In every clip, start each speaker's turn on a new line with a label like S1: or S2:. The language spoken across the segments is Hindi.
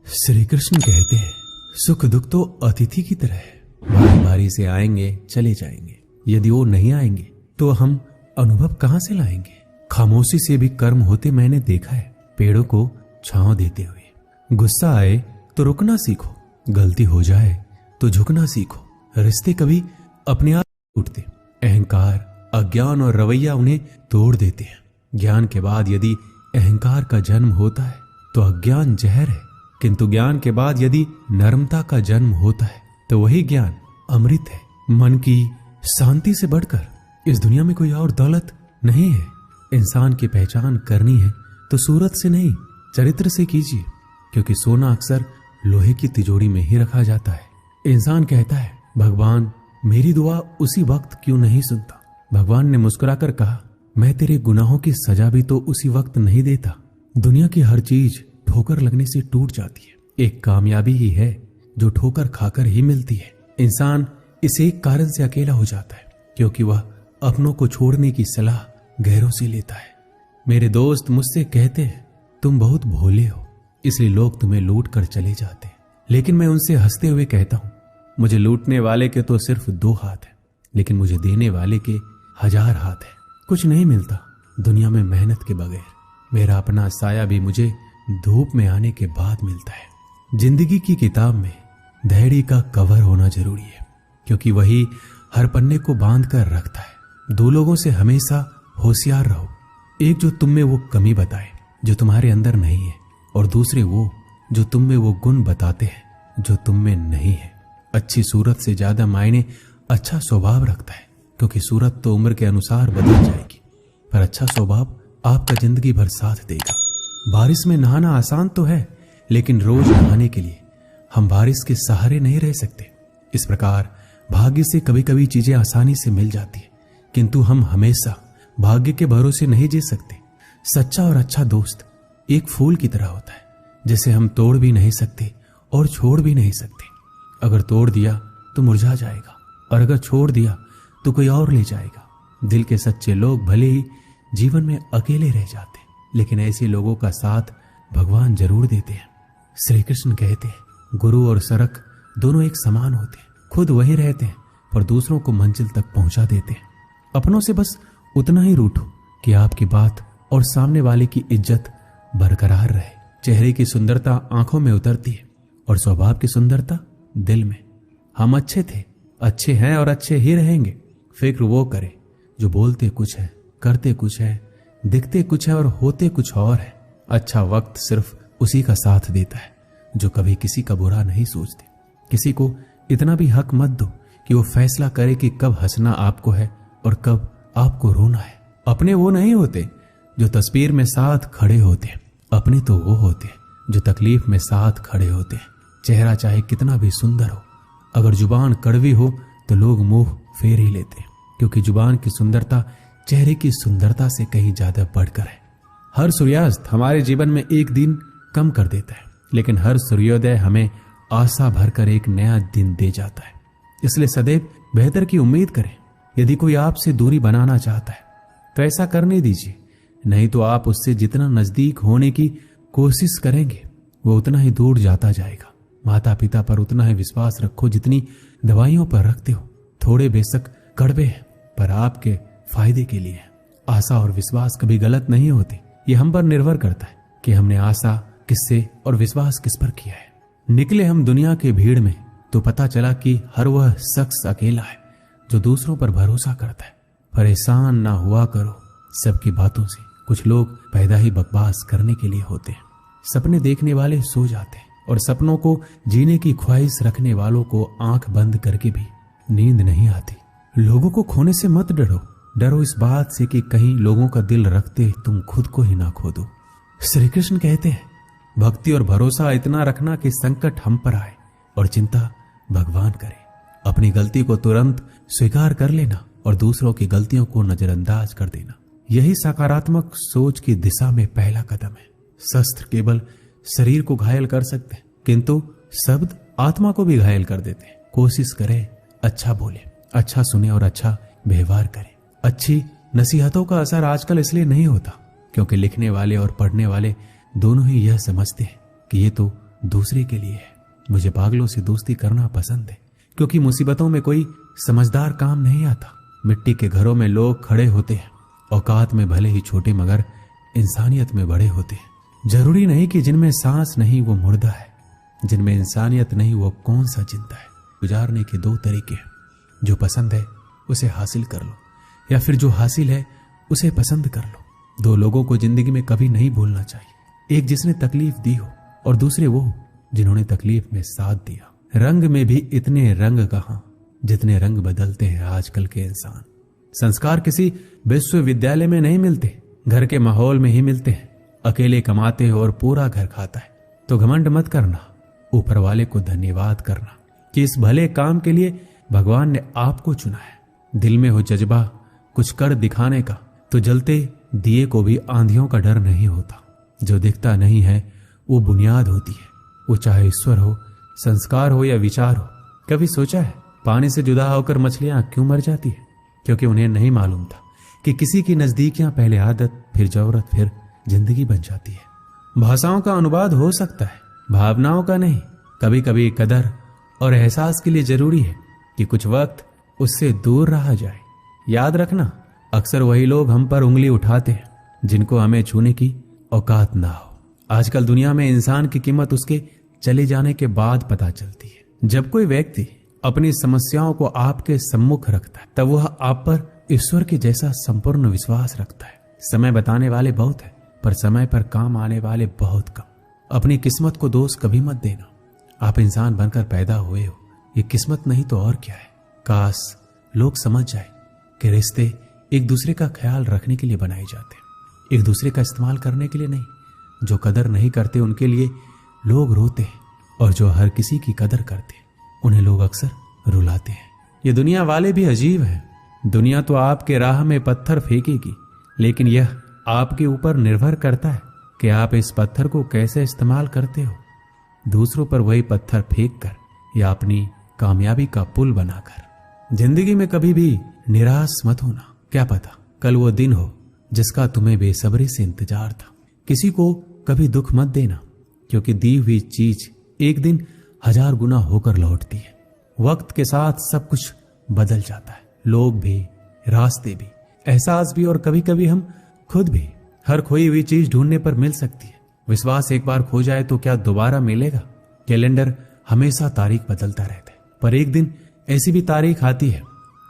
S1: श्री कृष्ण कहते हैं, सुख दुख तो अतिथि की तरह है, बारी बारी से आएंगे चले जाएंगे। यदि वो नहीं आएंगे तो हम अनुभव कहां से लाएंगे। खामोशी से भी कर्म होते मैंने देखा है, पेड़ों को छांव देते हुए। गुस्सा आए तो रुकना सीखो, गलती हो जाए तो झुकना सीखो। रिश्ते कभी अपने आप टूटते, अहंकार, अज्ञान और रवैया उन्हें तोड़ देते हैं। ज्ञान के बाद यदि अहंकार का जन्म होता है तो अज्ञान जहर है, किंतु ज्ञान के बाद यदि नर्मता का जन्म होता है तो वही ज्ञान अमृत है। मन की शांति से बढ़कर इस दुनिया में कोई और दौलत नहीं है। इंसान की पहचान करनी है तो सूरत से नहीं, चरित्र से कीजिए, क्योंकि सोना अक्सर लोहे की तिजोरी में ही रखा जाता है। इंसान कहता है, भगवान मेरी दुआ उसी वक्त क्यों नहीं सुनता। भगवान ने मुस्कुराकर कहा, मैं तेरे गुनाहों की सजा भी तो उसी वक्त नहीं देता। दुनिया की हर चीज ठोकर लगने से टूट जाती है, एक कामयाबी ही है जो ठोकर खाकर ही मिलती है। इंसान इस एक कारण से अकेला हो जाता है क्योंकि वह अपनों को छोड़ने की सलाह गैरों से लेता है। मेरे दोस्त मुझसे कहते हैं, तुम बहुत भोले हो इसलिए लोग तुम्हें लूट कर चले जाते हैं। लेकिन मैं उनसे हंसते हुए कहता हूं, मुझे लूटने वाले के तो सिर्फ 2 हाथ हैं, लेकिन मुझे देने वाले के 1000 हाथ हैं। कुछ नहीं मिलता दुनिया में मेहनत के बगैर। मेरा अपना साया भी मुझे धूप में आने के बाद मिलता है। जिंदगी की किताब में धैर्य का कवर होना जरूरी है, क्योंकि वही हर पन्ने को बांध कर रखता है। 2 लोगों से हमेशा होशियार रहो, एक जो तुम में वो कमी बताए जो तुम्हारे अंदर नहीं है, और दूसरे वो जो तुम में वो गुण बताते हैं जो तुम में नहीं है। अच्छी सूरत से ज्यादा मायने अच्छा स्वभाव रखता है, क्योंकि सूरत तो उम्र के अनुसार बदल जाएगी, पर अच्छा स्वभाव आपका जिंदगी भर साथ देगा। बारिश में नहाना आसान तो है, लेकिन रोज नहाने के लिए हम बारिश के सहारे नहीं रह सकते। इस प्रकार भाग्य से कभी कभी चीजें आसानी से मिल जाती है, किंतु हम हमेशा भाग्य के भरोसे नहीं जी सकते। सच्चा और अच्छा दोस्त एक फूल की तरह होता है, जिसे हम तोड़ भी नहीं सकते और छोड़ भी नहीं सकते। अगर तोड़ दिया तो मुरझा जाएगा, और अगर छोड़ दिया तो कोई और ले जाएगा। दिल के सच्चे लोग भले ही जीवन में अकेले रह जाते, लेकिन ऐसे लोगों का साथ भगवान जरूर देते हैं। श्री कृष्ण कहते हैं, गुरु और सड़क दोनों एक समान होते हैं, खुद वहीं रहते हैं पर दूसरों को मंजिल तक पहुंचा देते हैं। अपनों से बस उतना ही रूठो कि आपकी बात और सामने वाले की इज्जत बरकरार रहे। चेहरे की सुंदरता आंखों में उतरती है और स्वभाव की सुंदरता दिल में। हम अच्छे थे, अच्छे हैं और अच्छे ही रहेंगे। फिक्र वो करे जो बोलते कुछ है, करते कुछ है, दिखते कुछ है और होते कुछ और है। अच्छा वक्त सिर्फ उसी का साथ देता है जो कभी किसी का बुरा नहीं सोचते। किसी को इतना भी हक मत दो कि वो फैसला करे कि कब हंसना आपको है और कब आपको रोना है। अपने वो नहीं होते जो तस्वीर में साथ खड़े होते हैं, अपने तो वो होते हैं जो तकलीफ में साथ खड़े होते हैं। चेहरा चाहे कितना भी सुंदर हो, अगर जुबान कड़वी हो तो लोग मुंह फेर ही लेते हैं, क्योंकि जुबान की सुंदरता चेहरे की सुंदरता से कहीं ज्यादा बढ़कर है। हर सूर्यास्त हमारे जीवन में एक दिन कम कर देता है, लेकिन हर सूर्योदय हमें आशा भरकर एक नया दिन दे जाता है। इसलिए सदैव बेहतर की उम्मीद करें। यदि कोई आपसे दूरी बनाना चाहता है तो ऐसा करने दीजिए, नहीं तो आप उससे जितना नजदीक होने की कोशिश करेंगे वो उतना ही दूर जाता जाएगा। माता पिता पर उतना ही विश्वास रखो जितनी दवाइयों पर रखते हो। थोड़े बेशक कड़वे हैं पर आपके फायदे के लिए। आशा और विश्वास कभी गलत नहीं होते, ये हम पर निर्भर करता है कि हमने आशा किससे और विश्वास किस पर किया है। निकले हम दुनिया के भीड़ में तो पता चला कि हर वह शख्स अकेला है जो दूसरों पर भरोसा करता है। परेशान ना हुआ करो सबकी बातों से। कुछ लोग पैदा ही बकवास करने के लिए होते हैं। सपने देखने वाले सो जाते हैं और सपनों को जीने की ख्वाहिश रखने वालों को आंख बंद करके भी नींद नहीं आती। लोगों को खोने से मत डरो, डरो इस बात से कि कहीं लोगों का दिल रखते तुम खुद को ही ना खो दो। श्री कृष्ण कहते हैं, भक्ति और भरोसा इतना रखना कि संकट हम पर आए और चिंता भगवान करे। अपनी गलती को तुरंत स्वीकार कर लेना और दूसरों की गलतियों को नजरअंदाज कर देना, यही सकारात्मक सोच की दिशा में पहला कदम है। शस्त्र केवल शरीर को घायल कर सकते हैं, किंतु शब्द आत्मा को भी घायल कर देते हैं। कोशिश करें अच्छा बोले, अच्छा सुने और अच्छा व्यवहार करें। अच्छी नसीहतों का असर आजकल इसलिए नहीं होता क्योंकि लिखने वाले और पढ़ने वाले दोनों ही यह समझते हैं कि ये तो दूसरे के लिए है। मुझे पागलों से दोस्ती करना पसंद है, क्योंकि मुसीबतों में कोई समझदार काम नहीं आता। मिट्टी के घरों में लोग खड़े होते हैं, औकात में भले ही छोटे मगर इंसानियत में बड़े होते हैं। जरूरी नहीं कि जिनमें सांस नहीं वो मुर्दा है, जिनमें इंसानियत नहीं वो कौन सा जिंदा है। गुजारने के दो तरीके हैं, जो पसंद है उसे हासिल कर लो, या फिर जो हासिल है उसे पसंद कर लो। दो लोगों को जिंदगी में कभी नहीं भूलना चाहिए, एक जिसने तकलीफ दी हो और दूसरे वो जिन्होंने तकलीफ में साथ दिया। रंग में भी इतने रंग कहां जितने रंग बदलते हैं आजकल के इंसान। संस्कार किसी विश्वविद्यालय में नहीं मिलते, घर के माहौल में ही मिलते हैं। अकेले कमाते हो और पूरा घर खाता है तो घमंड मत करना, ऊपर वाले को धन्यवाद करना कि इस भले काम के लिए भगवान ने आपको चुना है। दिल में हो जज्बा कुछ कर दिखाने का तो जलते दिए को भी आंधियों का डर नहीं होता। जो दिखता नहीं है वो बुनियाद होती है, वो चाहे ईश्वर हो, संस्कार हो या विचार हो। कभी सोचा है पानी से जुदा होकर मछलियां क्यों मर जाती है? क्योंकि उन्हें नहीं मालूम था कि किसी की नजदीकियां पहले आदत, फिर जरूरत, फिर जिंदगी बन जाती है। भाषाओं का अनुवाद हो सकता है, भावनाओं का नहीं। कभी कभी कदर और एहसास के लिए जरूरी है कि कुछ वक्त उससे दूर रहा जाए। याद रखना, अक्सर वही लोग हम पर उंगली उठाते हैं जिनको हमें छूने की औकात ना हो। आजकल दुनिया में इंसान की कीमत उसके चले जाने के बाद पता चलती है। जब कोई व्यक्ति अपनी समस्याओं को आपके सम्मुख रखता है तब वह आप पर ईश्वर के जैसा संपूर्ण विश्वास रखता है। समय बताने वाले बहुत है, पर समय पर काम आने वाले बहुत कम। अपनी किस्मत को दोष कभी मत देना। आप इंसान बनकर पैदा हुए हो, ये किस्मत नहीं तो और क्या है। काश लोग समझ जाए कि रिश्ते एक दूसरे का ख्याल रखने के लिए बनाए जाते हैं, एक दूसरे का इस्तेमाल करने के लिए नहीं। जो कदर नहीं करते उनके लिए लोग रोते हैं, और जो हर किसी की कदर करते हैं उन्हें लोग अक्सर रुलाते हैं। ये दुनिया वाले भी अजीब हैं। दुनिया तो आपके राह में पत्थर फेंकेगी, लेकिन यह आपके ऊपर निर्भर करता है कि आप इस पत्थर को कैसे इस्तेमाल करते हो। दूसरों पर वही पत्थर फेंक कर या अपनी कामयाबी का पुल बनाकर। जिंदगी में कभी भी निराश मत होना। क्या पता कल वो दिन हो जिसका तुम्हें बेसब्री से इंतजार था। किसी को कभी दुख मत देना, क्योंकि दी हुई चीज एक दिन 1000 गुना होकर लौटती है। वक्त के साथ सब कुछ बदल जाता है, लोग भी, रास्ते भी, एहसास भी, और कभी कभी हम खुद भी। हर खोई हुई चीज ढूंढने पर मिल सकती है। विश्वास एक बार खो जाए तो क्या दोबारा मिलेगा? कैलेंडर हमेशा तारीख बदलता रहता है, पर एक दिन ऐसी भी तारीख आती है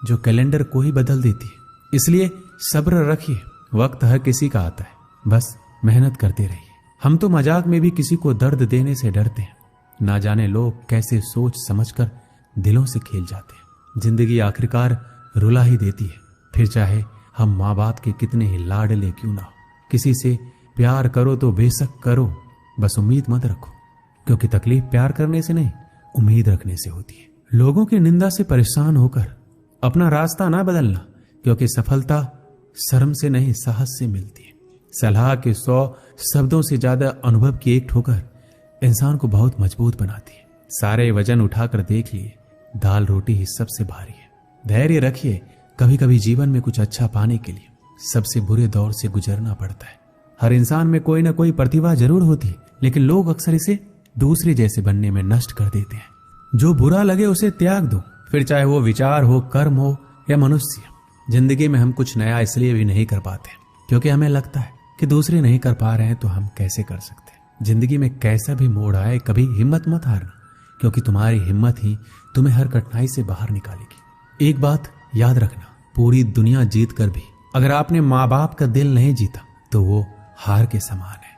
S1: जो कैलेंडर को ही बदल देती है। इसलिए सब्र रखिए, वक्त हर किसी का आता है, बस मेहनत करते रहिए। हम तो मजाक में भी किसी को दर्द देने से डरते हैं। ना जाने लोग कैसे सोच समझकर दिलों से खेल जाते हैं। जिंदगी आखिरकार रुला ही देती है, फिर चाहे हम माँ बाप के कितने ही लाडले क्यों ना हो। किसी से प्यार करो तो बेशक करो, बस उम्मीद मत रखो, क्योंकि तकलीफ प्यार करने से नहीं, उम्मीद रखने से होती है। लोगों की निंदा से परेशान होकर अपना रास्ता ना बदलना, क्योंकि सफलता शर्म से नहीं साहस से मिलती है। सलाह के 100 शब्दों से ज्यादा अनुभव की एक ठोकर इंसान को बहुत मजबूत बनाती है। सारे वजन उठाकर देख लिए, दाल रोटी ही सबसे भारी है। धैर्य रखिए, कभी कभी जीवन में कुछ अच्छा पाने के लिए सबसे बुरे दौर से गुजरना पड़ता है। हर इंसान में कोई ना कोई प्रतिभा जरूर होती है, लेकिन लोग अक्सर इसे दूसरे जैसे बनने में नष्ट कर देते हैं। जो बुरा लगे उसे त्याग दो, फिर चाहे वो विचार हो, कर्म हो या मनुष्य। जिंदगी में हम कुछ नया इसलिए भी नहीं कर पाते क्योंकि हमें लगता है कि दूसरे नहीं कर पा रहे हैं तो हम कैसे कर सकते हैं। जिंदगी में कैसा भी मोड़ आए कभी हिम्मत मत हारना, क्योंकि तुम्हारी हिम्मत ही तुम्हें हर कठिनाई से बाहर निकालेगी। एक बात याद रखना, पूरी दुनिया जीत कर भी अगर आपने माँ बाप का दिल नहीं जीता तो वो हार के समान है।